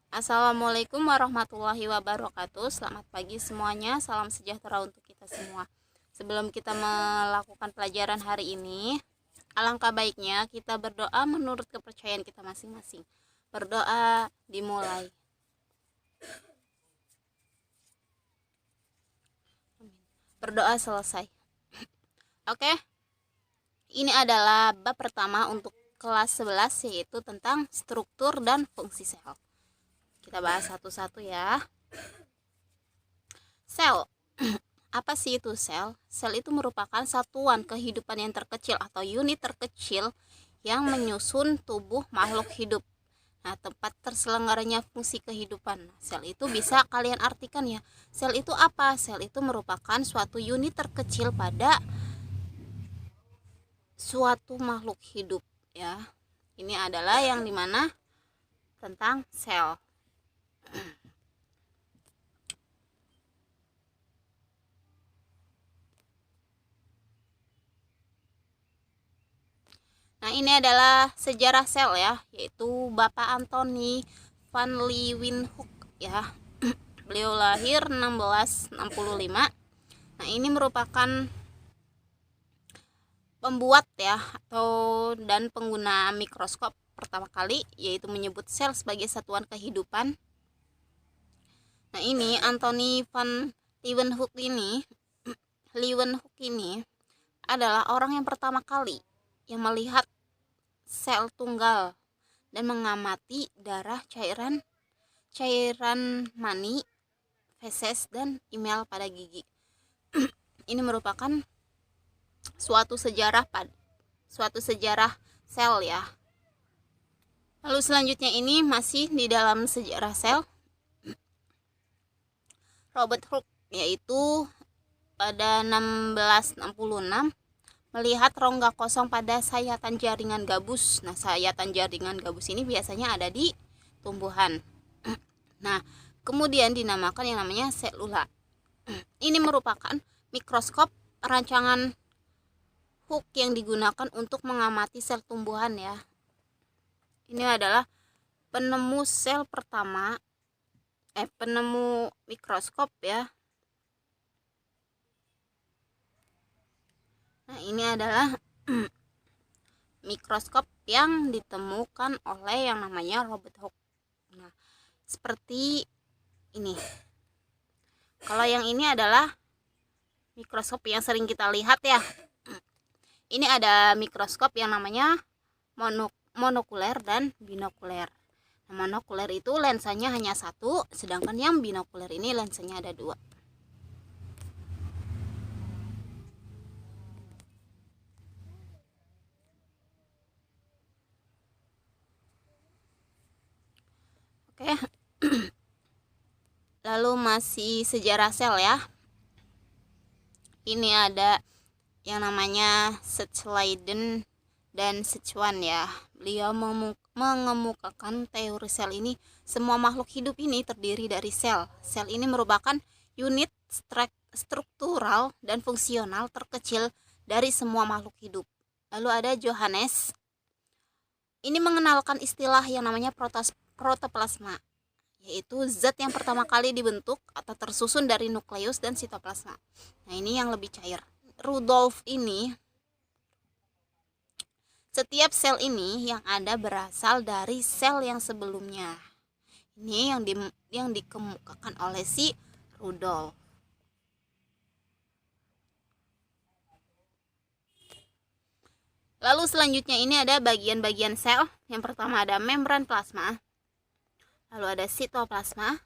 Assalamualaikum warahmatullahi wabarakatuh. Selamat pagi semuanya. Salam sejahtera untuk kita semua. Sebelum kita melakukan pelajaran hari ini, alangkah baiknya kita berdoa menurut kepercayaan kita masing-masing. Berdoa dimulai. Berdoa selesai. Oke. Ini adalah bab pertama untuk kelas 11, yaitu tentang struktur dan fungsi sel. Kita bahas satu-satu ya. Sel. Apa sih itu sel? Sel itu merupakan satuan kehidupan yang terkecil atau unit terkecil yang menyusun tubuh makhluk hidup. Nah, tempat terselenggaranya fungsi kehidupan. Sel itu bisa kalian artikan ya. Sel itu apa? Sel itu merupakan suatu unit terkecil pada suatu makhluk hidup ya. Ini adalah yang dimana tentang sel. Nah, ini adalah sejarah sel ya, yaitu Bapak Anthony van Leeuwenhoek ya. Beliau lahir 1665. Nah, ini merupakan pembuat ya dan pengguna mikroskop pertama kali, yaitu menyebut sel sebagai satuan kehidupan. Nah, ini Anthony van Leeuwenhoek ini adalah orang yang pertama kali yang melihat sel tunggal dan mengamati darah, cairan mani, feses, dan email pada gigi. Ini merupakan suatu sejarah sel ya. Lalu selanjutnya ini masih di dalam sejarah sel. Robert Hooke, yaitu pada 1666 melihat rongga kosong pada sayatan jaringan gabus. Nah, sayatan jaringan gabus ini biasanya ada di tumbuhan. Nah, kemudian dinamakan yang namanya selula. Ini merupakan mikroskop rancangan Hooke yang digunakan untuk mengamati sel tumbuhan ya. Ini adalah penemu sel pertama, penemu mikroskop ya. Nah, ini adalah mikroskop yang ditemukan oleh yang namanya Robert Hooke. Nah, seperti ini. Kalau yang ini adalah mikroskop yang sering kita lihat ya. Ini ada mikroskop yang namanya monokuler dan binokuler. Nah, monokuler itu lensanya hanya satu, sedangkan yang binokuler ini lensanya ada dua. Oke. Lalu masih sejarah sel ya. Ini ada yang namanya Schleiden dan Schwann ya. Beliau mengemukakan teori sel ini. Semua makhluk hidup ini terdiri dari sel. Sel ini merupakan unit struktural dan fungsional terkecil dari semua makhluk hidup. Lalu ada Johannes. Ini mengenalkan istilah yang namanya protoplasma, yaitu zat yang pertama kali dibentuk atau tersusun dari nukleus dan sitoplasma. Nah, ini yang lebih cair. Rudolf ini, setiap sel ini yang ada berasal dari sel yang sebelumnya. Ini yang dikemukakan oleh si Rudolf. Lalu selanjutnya ini ada bagian-bagian sel. Yang pertama ada membran plasma, lalu ada sitoplasma,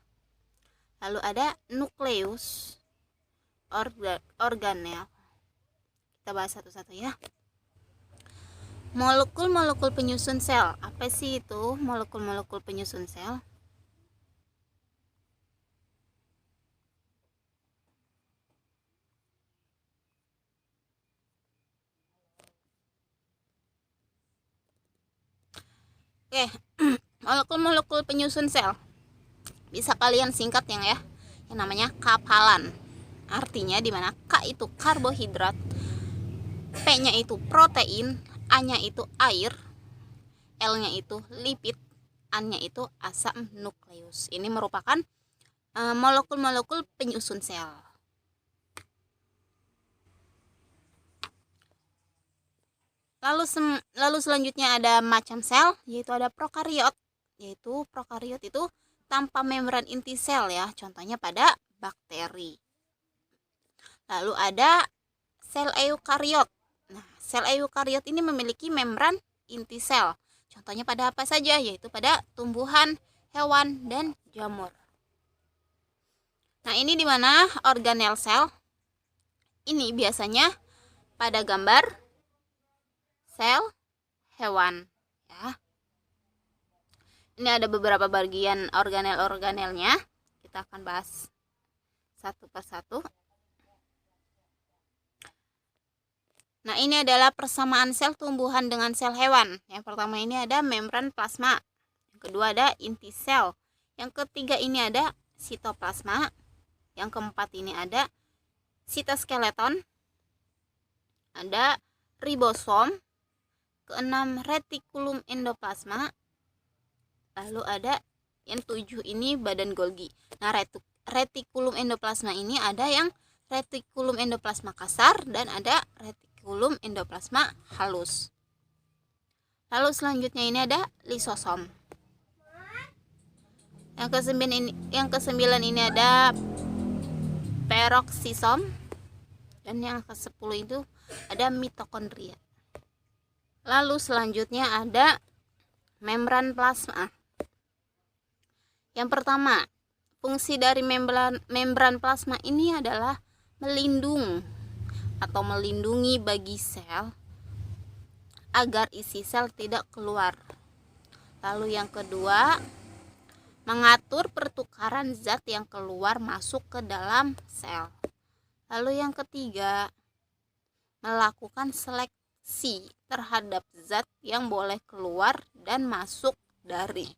lalu ada nukleus, organel. Kita bahas satu-satu ya. Molekul-molekul penyusun sel. Apa sih itu molekul-molekul penyusun sel? Oke. Molekul-molekul penyusun sel bisa kalian singkat ya, yang namanya kapalan. Artinya di mana K itu karbohidrat, P-nya itu protein, A-nya itu air, L-nya itu lipid, A-nya itu asam nukleus. Ini merupakan molekul-molekul penyusun sel. Lalu selanjutnya ada macam sel, yaitu ada prokariot. Yaitu prokariot itu tanpa membran inti sel ya, contohnya pada bakteri. Lalu ada sel eukariot. Nah, sel eukariot ini memiliki membran inti sel. Contohnya pada apa saja? Yaitu pada tumbuhan, hewan, dan jamur. Nah, ini di mana organel sel? Ini biasanya pada gambar sel hewan ya. Ini ada beberapa bagian organel-organelnya. Kita akan bahas satu persatu. Nah, ini adalah persamaan sel tumbuhan dengan sel hewan. Yang pertama ini ada membran plasma. Yang kedua ada inti sel. Yang ketiga ini ada sitoplasma. Yang keempat ini ada sitoskeleton. Ada ribosom. Keenam retikulum endoplasma. Lalu ada yang 7 ini badan Golgi. Nah, retikulum endoplasma ini ada yang retikulum endoplasma kasar dan ada retikulum endoplasma halus. Lalu selanjutnya ini ada lisosom. Yang kesembilan ini ada peroksisom, dan yang ke-10 itu ada mitokondria. Lalu selanjutnya ada membran plasma. Yang pertama, fungsi dari membran plasma ini adalah melindungi bagi sel agar isi sel tidak keluar. Lalu yang kedua, mengatur pertukaran zat yang keluar masuk ke dalam sel. Lalu yang ketiga, melakukan seleksi terhadap zat yang boleh keluar dan masuk dari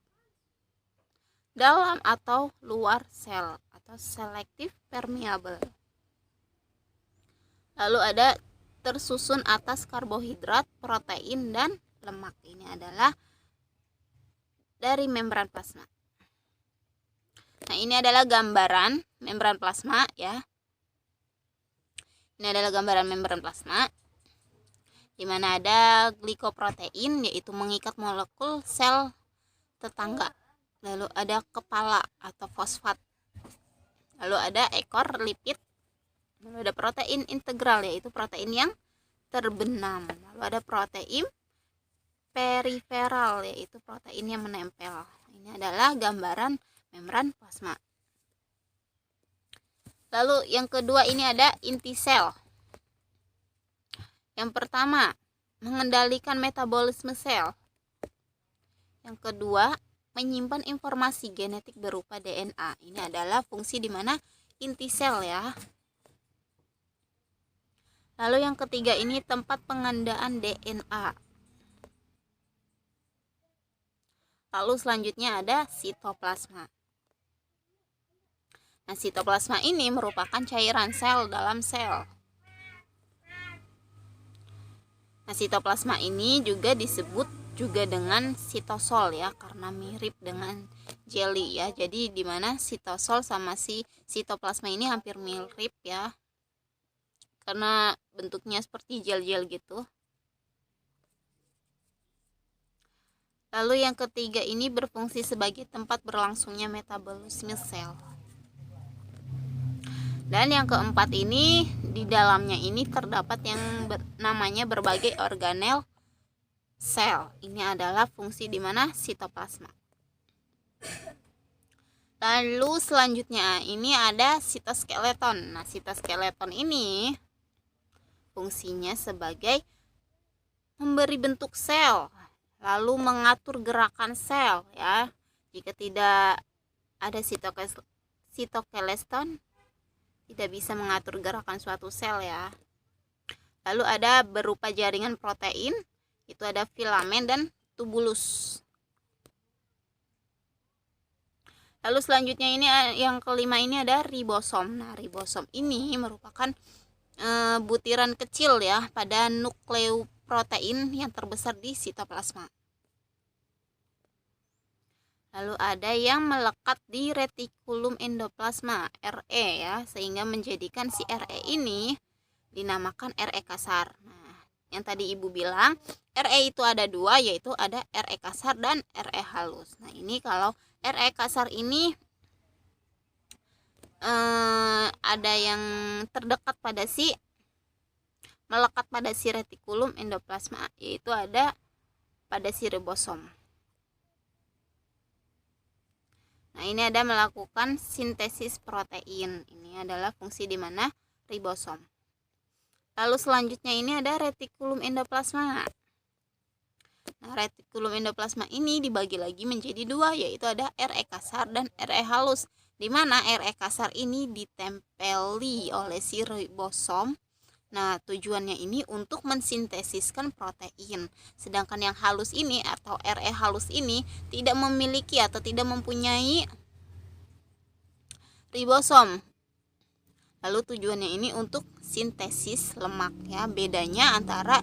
dalam atau luar sel atau selektif permeable. Lalu ada tersusun atas karbohidrat, protein, dan lemak. Ini adalah dari membran plasma. Nah, ini adalah gambaran membran plasma ya. Ini adalah gambaran membran plasma, di mana ada glikoprotein, yaitu mengikat molekul sel tetangga. Lalu ada kepala atau fosfat. Lalu ada ekor lipid. Lalu ada protein integral, yaitu protein yang terbenam. Lalu ada protein periferal, yaitu protein yang menempel. Ini adalah gambaran membran plasma. Lalu yang kedua ini ada inti sel. Yang pertama, mengendalikan metabolisme sel. Yang kedua, menyimpan informasi genetik berupa DNA. Ini adalah fungsi di mana inti sel ya. Lalu yang ketiga ini tempat pengandaan DNA. Lalu selanjutnya ada sitoplasma. Nah, sitoplasma ini merupakan cairan sel dalam sel. Nah, sitoplasma ini juga disebut juga dengan sitosol ya, karena mirip dengan jelly ya. Jadi di mana sitosol sama si sitoplasma ini hampir mirip ya, karena bentuknya seperti gel-gel gitu. Lalu yang ketiga ini berfungsi sebagai tempat berlangsungnya metabolisme sel. Dan yang keempat ini, di dalamnya ini terdapat yang namanya berbagai organel sel. Ini adalah fungsi di mana sitoplasma. Lalu selanjutnya ini ada sitoskeleton. Nah, sitoskeleton ini fungsinya sebagai memberi bentuk sel, lalu mengatur gerakan sel ya. Jika tidak ada sitoskeleton, tidak bisa mengatur gerakan suatu sel ya. Lalu ada berupa jaringan protein, itu ada filamen dan tubulus. Lalu selanjutnya ini yang kelima ini ada ribosom. Nah, ribosom ini merupakan butiran kecil ya pada nukleoprotein yang terbesar di sitoplasma. Lalu ada yang melekat di retikulum endoplasma RE ya, sehingga menjadikan si RE ini dinamakan RE kasar. Nah, yang tadi Ibu bilang RE itu ada dua, yaitu ada RE kasar dan RE halus. Nah, ini kalau RE kasar ini ada yang terdekat pada si melekat pada si retikulum endoplasma, yaitu ada pada si ribosom. Nah, ini ada melakukan sintesis protein. Ini adalah fungsi di mana ribosom. Lalu selanjutnya ini ada retikulum endoplasma. Nah, retikulum endoplasma ini dibagi lagi menjadi dua, yaitu ada RE kasar dan RE halus. Di mana RE kasar ini ditempeli oleh si ribosom. Nah, tujuannya ini untuk mensintesiskan protein. Sedangkan yang halus ini atau RE halus ini tidak memiliki atau tidak mempunyai ribosom. Lalu tujuannya ini untuk sintesis lemak ya. Bedanya antara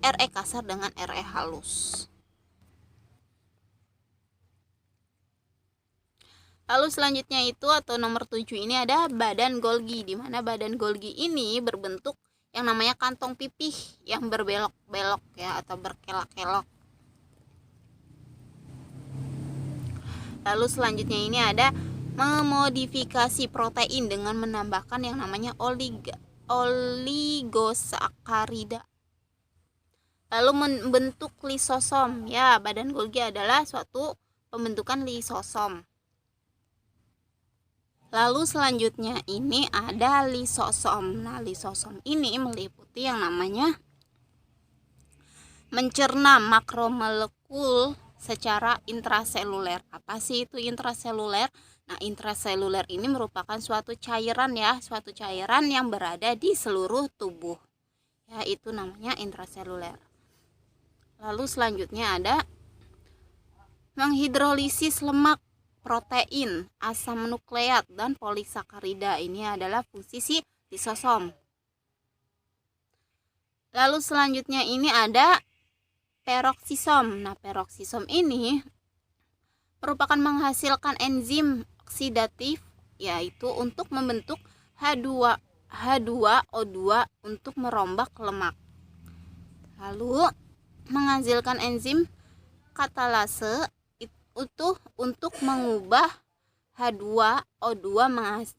RE kasar dengan RE halus. Lalu selanjutnya itu atau nomor 7 ini ada badan Golgi, di mana badan Golgi ini berbentuk yang namanya kantong pipih yang berbelok-belok ya atau berkelok-kelok. Lalu selanjutnya ini ada memodifikasi protein dengan menambahkan yang namanya oligosakarida. Lalu membentuk lisosom ya, badan Golgi adalah suatu pembentukan lisosom. Lalu selanjutnya ini ada lisosom. Nah, lisosom ini meliputi yang namanya mencerna makromolekul secara intraseluler. Apa sih itu intraseluler? Nah, intraseluler ini merupakan suatu cairan ya, suatu cairan yang berada di seluruh tubuh. Ya, itu namanya intraseluler. Lalu selanjutnya ada menghidrolisis lemak, protein, asam nukleat, dan polisakarida. Ini adalah fungsi si lisosom. Lalu selanjutnya ini ada peroksisom. Nah, peroksisom ini merupakan menghasilkan enzim oksidatif, yaitu untuk membentuk H2O2 untuk merombak lemak. Lalu menghasilkan enzim katalase untuk mengubah H2O2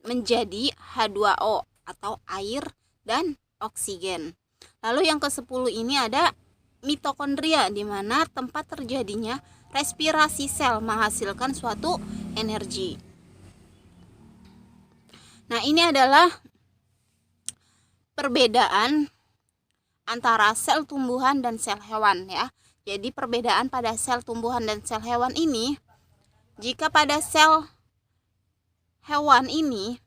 menjadi H2O atau air dan oksigen. Lalu yang ke-10 ini ada mitokondria, di mana tempat terjadinya respirasi sel menghasilkan suatu energi. Nah, ini adalah perbedaan antara sel tumbuhan dan sel hewan ya. Jadi perbedaan pada sel tumbuhan dan sel hewan ini, jika pada sel hewan ini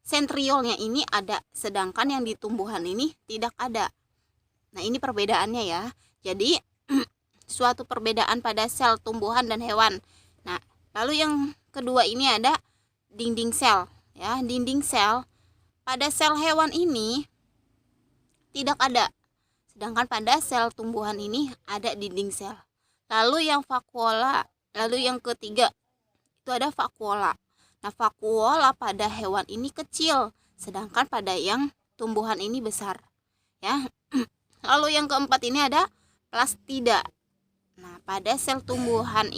sentriolnya ini ada, sedangkan yang di tumbuhan ini tidak ada. Nah, ini perbedaannya ya. Jadi suatu perbedaan pada sel tumbuhan dan hewan. Nah, lalu yang kedua ini ada dinding sel ya. Dinding sel pada sel hewan ini tidak ada. Sedangkan pada sel tumbuhan ini ada dinding sel. Lalu yang ketiga itu ada vakuola. Nah, vakuola pada hewan ini kecil, sedangkan pada yang tumbuhan ini besar. Ya. Lalu yang keempat ini ada plastida. Nah, pada sel hewan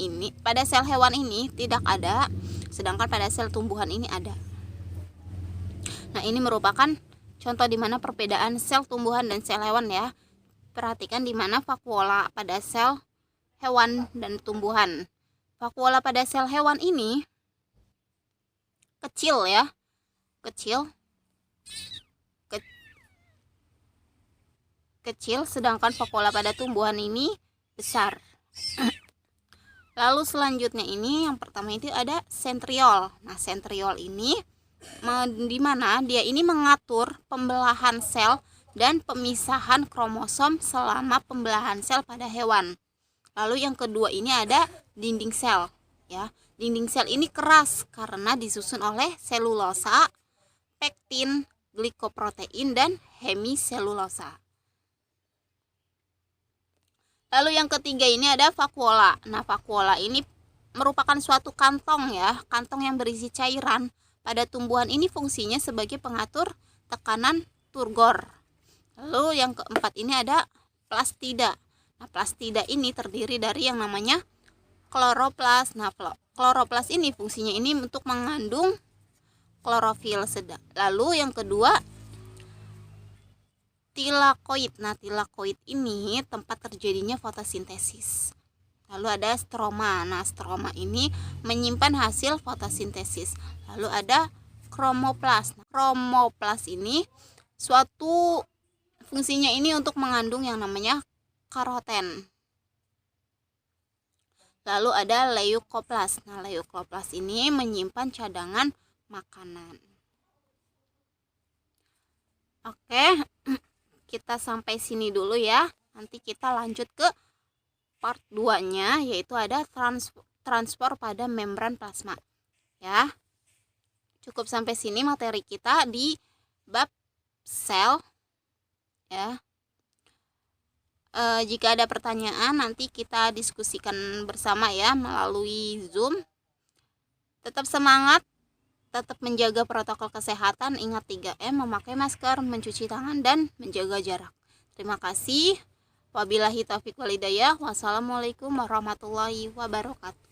ini tidak ada, sedangkan pada sel tumbuhan ini ada. Nah, ini merupakan contoh di mana perbedaan sel tumbuhan dan sel hewan ya. Perhatikan di mana vakuola pada sel hewan dan tumbuhan. Vakuola pada sel hewan ini kecil ya. Kecil, sedangkan vakuola pada tumbuhan ini besar. Lalu selanjutnya ini yang pertama itu ada sentriol. Nah, sentriol ini di mana dia ini mengatur pembelahan sel dan pemisahan kromosom selama pembelahan sel pada hewan. Lalu yang kedua ini ada dinding sel ya. Dinding sel ini keras karena disusun oleh selulosa, pektin, glikoprotein, dan hemiselulosa. Lalu yang ketiga ini ada vakuola. Nah, vakuola ini merupakan suatu kantong ya, kantong yang berisi cairan. Pada tumbuhan ini fungsinya sebagai pengatur tekanan turgor. Lalu yang keempat ini ada plastida. Nah, plastida ini terdiri dari yang namanya kloroplas. Nah, kloroplas ini fungsinya ini untuk mengandung klorofil. Lalu yang kedua tilakoid. Nah, tilakoid ini tempat terjadinya fotosintesis. Lalu ada stroma. Nah, stroma ini menyimpan hasil fotosintesis. Lalu ada kromoplas. Nah, kromoplas ini suatu fungsinya ini untuk mengandung yang namanya karoten. Lalu ada leukoplas. Nah, leukoplas ini menyimpan cadangan makanan. Oke, kita sampai sini dulu ya. Nanti kita lanjut ke part 2-nya, yaitu ada transport pada membran plasma. Ya. Cukup sampai sini materi kita di bab sel. Ya. Jika ada pertanyaan nanti kita diskusikan bersama ya melalui Zoom. Tetap semangat, tetap menjaga protokol kesehatan, ingat 3M, memakai masker, mencuci tangan, dan menjaga jarak. Terima kasih. Wabillahi taufiq wal hidayah. Wassalamualaikum warahmatullahi wabarakatuh.